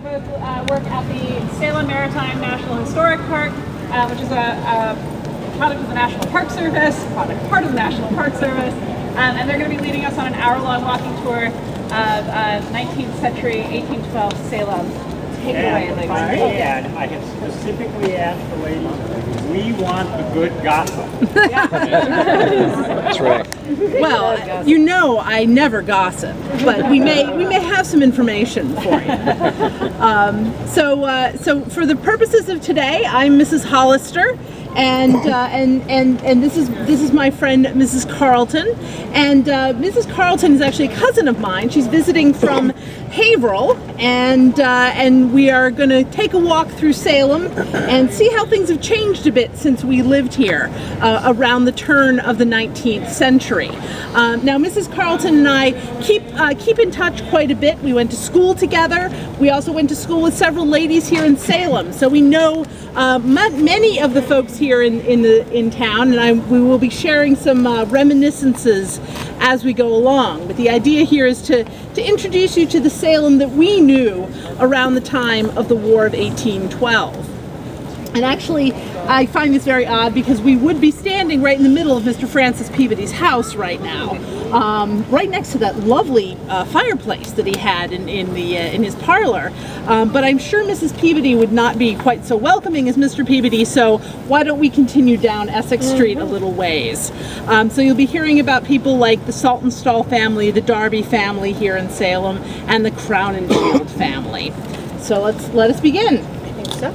both work at the Salem Maritime National Historic Park, which is a product of the National Park Service, part of the National Park Service, and they're going to be leading us on an hour-long walking tour of 19th century, 1812 Salem. Take it away, ladies. I have specifically asked the ladies, we want the good gossip. That's right. Well, you know I never gossip, but we may have some information for you. So for the purposes of today, I'm Mrs. Hollister, and this is my friend Mrs. Carlton, and Mrs. Carlton is actually a cousin of mine. She's visiting from Haverhill, and we are going to take a walk through Salem and see how things have changed a bit since we lived here around the turn of the 19th century. Now, Mrs. Carlton and I keep in touch quite a bit. We went to school together. We also went to school with several ladies here in Salem, so we know many of the folks here in town, and we will be sharing some reminiscences as we go along. But the idea here is to introduce you to the Salem that we knew around the time of the War of 1812. And actually, I find this very odd because we would be standing right in the middle of Mr. Francis Peabody's house right now, right next to that lovely fireplace that he had in his parlor. But I'm sure Mrs. Peabody would not be quite so welcoming as Mr. Peabody, so why don't we continue down Essex Street a little ways. So you'll be hearing about people like the Saltonstall family, the Darby family here in Salem, and the Crown and Shield family. So let us begin. I think so.